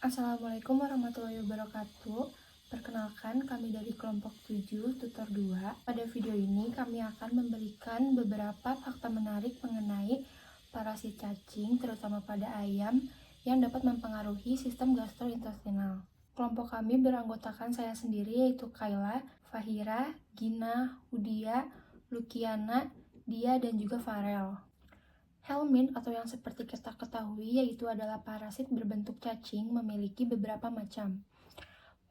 Assalamualaikum warahmatullahi wabarakatuh. Perkenalkan, kami dari kelompok 7, tutor 2. Pada video ini kami akan memberikan beberapa fakta menarik mengenai parasit cacing, terutama pada ayam, yang dapat mempengaruhi sistem gastrointestinal. Kelompok kami beranggotakan saya sendiri, yaitu Kayla, Fahira, Gina, Udia, Lukiana, Dia, dan juga Farel. Helminth atau yang seperti kita ketahui yaitu adalah parasit berbentuk cacing memiliki beberapa macam.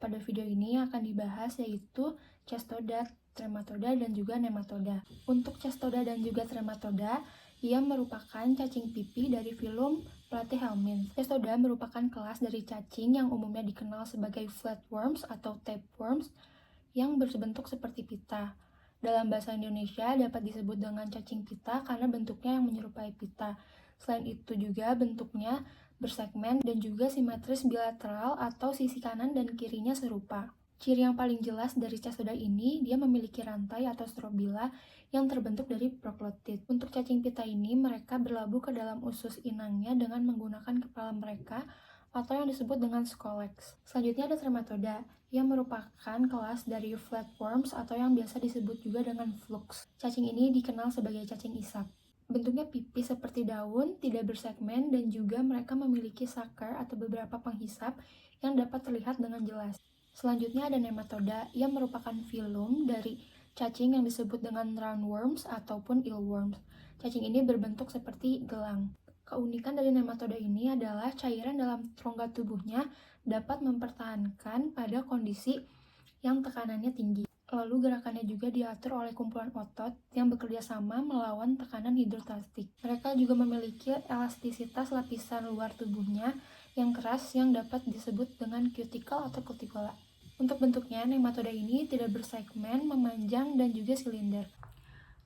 Pada video ini akan dibahas yaitu Cestoda, Trematoda, dan juga Nematoda. Untuk Cestoda dan juga Trematoda, ia merupakan cacing pipi dari filum Platyhelminth. Cestoda merupakan kelas dari cacing yang umumnya dikenal sebagai flatworms atau tapeworms yang berbentuk seperti pita. Dalam bahasa Indonesia dapat disebut dengan cacing pita karena bentuknya yang menyerupai pita. Selain itu juga bentuknya bersegmen dan juga simetris bilateral atau sisi kanan dan kirinya serupa. Ciri yang paling jelas dari Cestoda ini, dia memiliki rantai atau strobila yang terbentuk dari proklotid. Untuk cacing pita ini, mereka berlabuh ke dalam usus inangnya dengan menggunakan kepala mereka atau yang disebut dengan scolex. Selanjutnya ada Trematoda, yang merupakan kelas dari flatworms atau yang biasa disebut juga dengan flukes. Cacing ini dikenal sebagai cacing isap. Bentuknya pipih seperti daun, tidak bersegmen, dan juga mereka memiliki sakar atau beberapa penghisap yang dapat terlihat dengan jelas. Selanjutnya ada Nematoda, yang merupakan filum dari cacing yang disebut dengan roundworms ataupun eelworms. Cacing ini berbentuk seperti gelang. Keunikan dari nematoda ini adalah cairan dalam rongga tubuhnya dapat mempertahankan pada kondisi yang tekanannya tinggi. Lalu gerakannya juga diatur oleh kumpulan otot yang bekerja sama melawan tekanan hidrostatik. Mereka juga memiliki elastisitas lapisan luar tubuhnya yang keras yang dapat disebut dengan cuticle atau cuticula. Untuk bentuknya, nematoda ini tidak bersegmen, memanjang, dan juga silinder.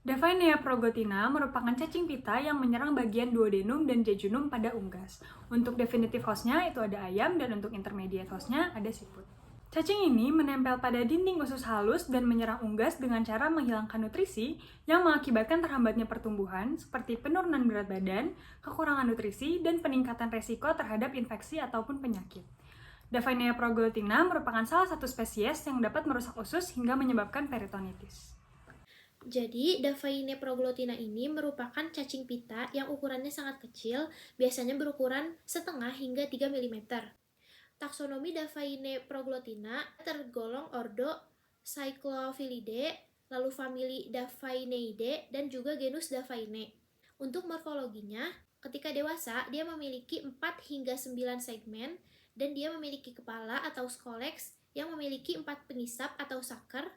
Daphnia progotina merupakan cacing pita yang menyerang bagian duodenum dan jejunum pada unggas. Untuk definitif hostnya itu ada ayam dan untuk intermediate hostnya ada siput. Cacing ini menempel pada dinding usus halus dan menyerang unggas dengan cara menghilangkan nutrisi yang mengakibatkan terhambatnya pertumbuhan seperti penurunan berat badan, kekurangan nutrisi, dan peningkatan resiko terhadap infeksi ataupun penyakit. Daphnia progotina merupakan salah satu spesies yang dapat merusak usus hingga menyebabkan peritonitis. Jadi, Daphnia proglottina ini merupakan cacing pita yang ukurannya sangat kecil, biasanya berukuran setengah hingga 3 mm. Taksonomi Daphnia proglottina tergolong ordo Cyclophilidae, lalu famili Daphneidae, dan juga genus Daphnae. Untuk morfologinya, ketika dewasa, dia memiliki 4 hingga 9 segmen, dan dia memiliki kepala atau scolex yang memiliki 4 pengisap atau sakar,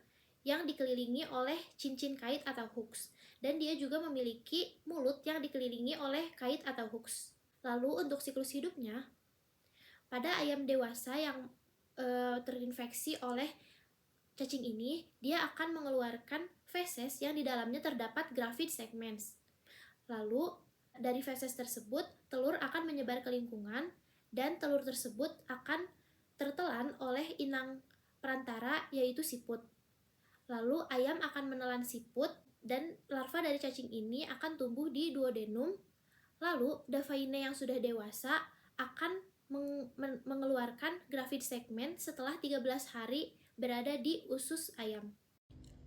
yang dikelilingi oleh cincin kait atau hooks, dan dia juga memiliki mulut yang dikelilingi oleh kait atau hooks. Lalu untuk siklus hidupnya, pada ayam dewasa yang terinfeksi oleh cacing ini, dia akan mengeluarkan feses yang di dalamnya terdapat gravid segments. Lalu dari feses tersebut, telur akan menyebar ke lingkungan, dan telur tersebut akan tertelan oleh inang perantara yaitu siput. Lalu ayam akan menelan siput dan larva dari cacing ini akan tumbuh di duodenum. Lalu Daphnia yang sudah dewasa akan mengeluarkan gravid segmen setelah 13 hari berada di usus ayam.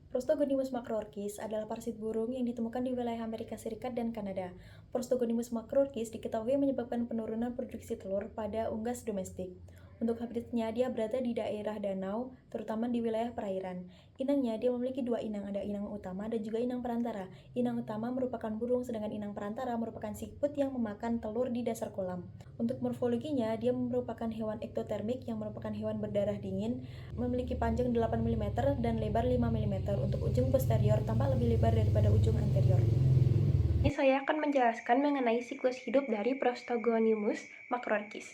Prostogonimus macroorchis adalah parasit burung yang ditemukan di wilayah Amerika Serikat dan Kanada. Prostogonimus macroorchis diketahui menyebabkan penurunan produksi telur pada unggas domestik. Untuk habitatnya, dia berada di daerah danau, terutama di wilayah perairan. Inangnya, dia memiliki 2 inang, ada inang utama dan juga inang perantara. Inang utama merupakan burung, sedangkan inang perantara merupakan siput yang memakan telur di dasar kolam. Untuk morfologinya, dia merupakan hewan ektotermik yang merupakan hewan berdarah dingin, memiliki panjang 8 mm dan lebar 5 mm. Untuk ujung posterior tampak lebih lebar daripada ujung anterior. Ini saya akan menjelaskan mengenai siklus hidup dari Prostogonimus macroorchis.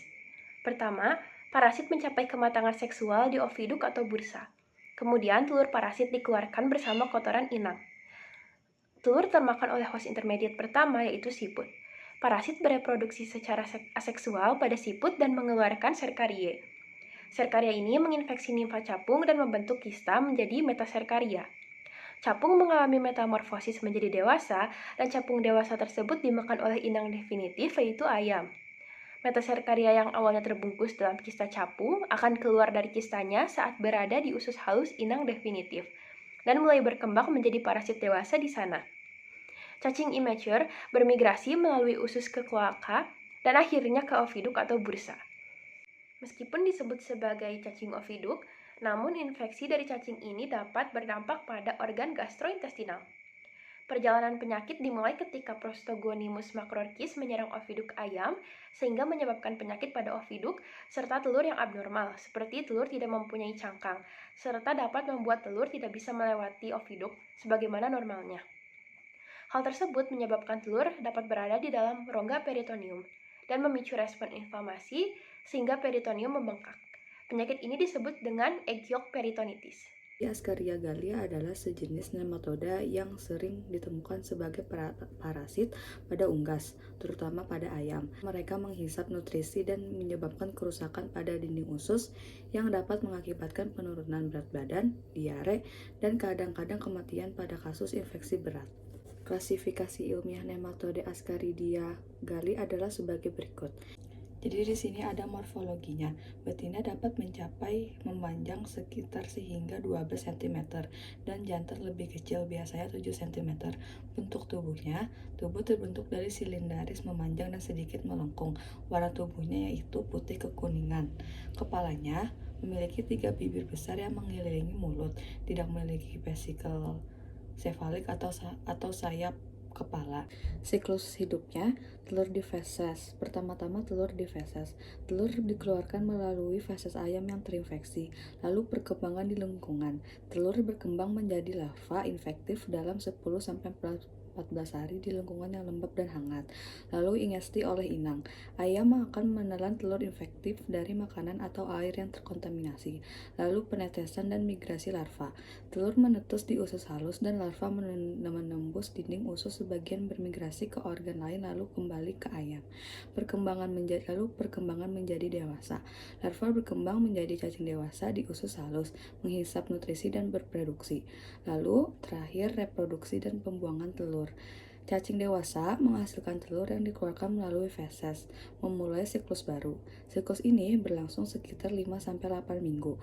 Pertama, parasit mencapai kematangan seksual di oviduk atau bursa. Kemudian telur parasit dikeluarkan bersama kotoran inang. Telur termakan oleh host intermediate pertama yaitu siput. Parasit bereproduksi secara aseksual pada siput dan mengeluarkan serkarie. Serkaria ini menginfeksi nimfa capung dan membentuk kista menjadi metaserkaria. Capung mengalami metamorfosis menjadi dewasa dan capung dewasa tersebut dimakan oleh inang definitif yaitu ayam. Metaserkaria yang awalnya terbungkus dalam kista capung akan keluar dari kistanya saat berada di usus halus inang definitif dan mulai berkembang menjadi parasit dewasa di sana. Cacing immature bermigrasi melalui usus ke kloaka dan akhirnya ke oviduk atau bursa. Meskipun disebut sebagai cacing oviduk, namun infeksi dari cacing ini dapat berdampak pada organ gastrointestinal. Perjalanan penyakit dimulai ketika Prostogonimus macrorchis menyerang oviduk ayam sehingga menyebabkan penyakit pada oviduk serta telur yang abnormal seperti telur tidak mempunyai cangkang serta dapat membuat telur tidak bisa melewati oviduk sebagaimana normalnya. Hal tersebut menyebabkan telur dapat berada di dalam rongga peritoneum dan memicu respon inflamasi sehingga peritoneum membengkak. Penyakit ini disebut dengan egg yolk peritonitis. Ascaria gallia adalah sejenis nematoda yang sering ditemukan sebagai parasit pada unggas, terutama pada ayam. Mereka menghisap nutrisi dan menyebabkan kerusakan pada dinding usus yang dapat mengakibatkan penurunan berat badan, diare, dan kadang-kadang kematian pada kasus infeksi berat. Klasifikasi ilmiah nematode Ascaridia galli adalah sebagai berikut. Jadi di sini ada morfologinya. Betina dapat mencapai memanjang sekitar sehingga 12 cm dan jantan lebih kecil, biasanya 7 cm. Bentuk tubuhnya, tubuh terbentuk dari silindaris memanjang dan sedikit melengkung. Warna tubuhnya yaitu putih kekuningan. Kepalanya memiliki 3 bibir besar yang mengelilingi mulut, tidak memiliki vesikel sefalik atau sayap kepala. Siklus hidupnya, telur di feses. Pertama-tama telur di feses. Telur dikeluarkan melalui feses ayam yang terinfeksi, lalu perkembangan di lengkungan. Telur berkembang menjadi larva infektif dalam 10-14 hari di lengkungan yang lembab dan hangat, lalu ingesti oleh inang. Ayam akan menelan telur infektif dari makanan atau air yang terkontaminasi, lalu penetesan dan migrasi larva. Telur menetus di usus halus dan larva menembus dinding usus sebagian bermigrasi ke organ lain lalu kembali ke ayam. Perkembangan menjadi dewasa. Larva berkembang menjadi cacing dewasa di usus halus, menghisap nutrisi dan berproduksi. Lalu terakhir reproduksi dan pembuangan telur. Cacing dewasa menghasilkan telur yang dikeluarkan melalui feses, memulai siklus baru. Siklus ini berlangsung sekitar 5-8 minggu.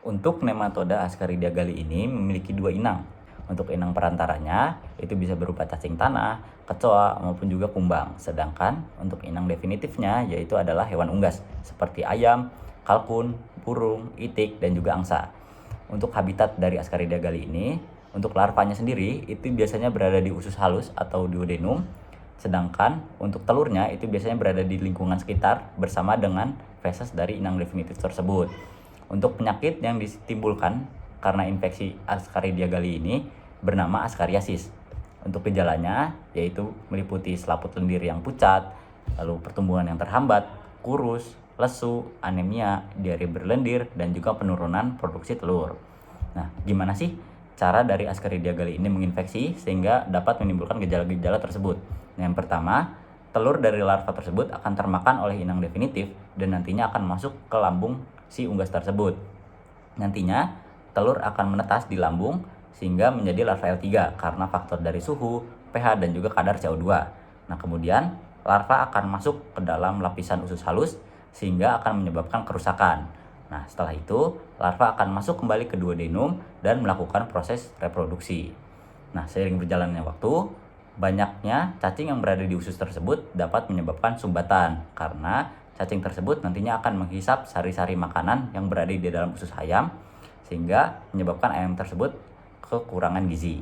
Untuk nematoda Ascaridia galli ini memiliki 2 inang. Untuk inang perantaranya itu bisa berupa cacing tanah, kecoa, maupun juga kumbang. Sedangkan untuk inang definitifnya yaitu adalah hewan unggas seperti ayam, kalkun, burung, itik, dan juga angsa. Untuk habitat dari Ascaridia galli ini, untuk larvanya sendiri itu biasanya berada di usus halus atau duodenum, sedangkan untuk telurnya itu biasanya berada di lingkungan sekitar bersama dengan feses dari inang definitif tersebut. Untuk penyakit yang ditimbulkan karena infeksi Ascaridia galli ini bernama askariasis. Untuk gejalanya yaitu meliputi selaput lendir yang pucat, lalu pertumbuhan yang terhambat, kurus, lesu, anemia, diare berlendir, dan juga penurunan produksi telur. Nah, gimana sih cara dari Ascaridia galli ini menginfeksi sehingga dapat menimbulkan gejala-gejala tersebut? Yang pertama, telur dari larva tersebut akan termakan oleh inang definitif dan nantinya akan masuk ke lambung si unggas tersebut. Nantinya, telur akan menetas di lambung sehingga menjadi larva L3 karena faktor dari suhu, pH, dan juga kadar CO2. Nah, kemudian larva akan masuk ke dalam lapisan usus halus sehingga akan menyebabkan kerusakan. Nah, setelah itu, larva akan masuk kembali ke duodenum dan melakukan proses reproduksi. Nah, seiring berjalannya waktu, banyaknya cacing yang berada di usus tersebut dapat menyebabkan sumbatan karena cacing tersebut nantinya akan menghisap sari-sari makanan yang berada di dalam usus ayam sehingga menyebabkan ayam tersebut kekurangan gizi.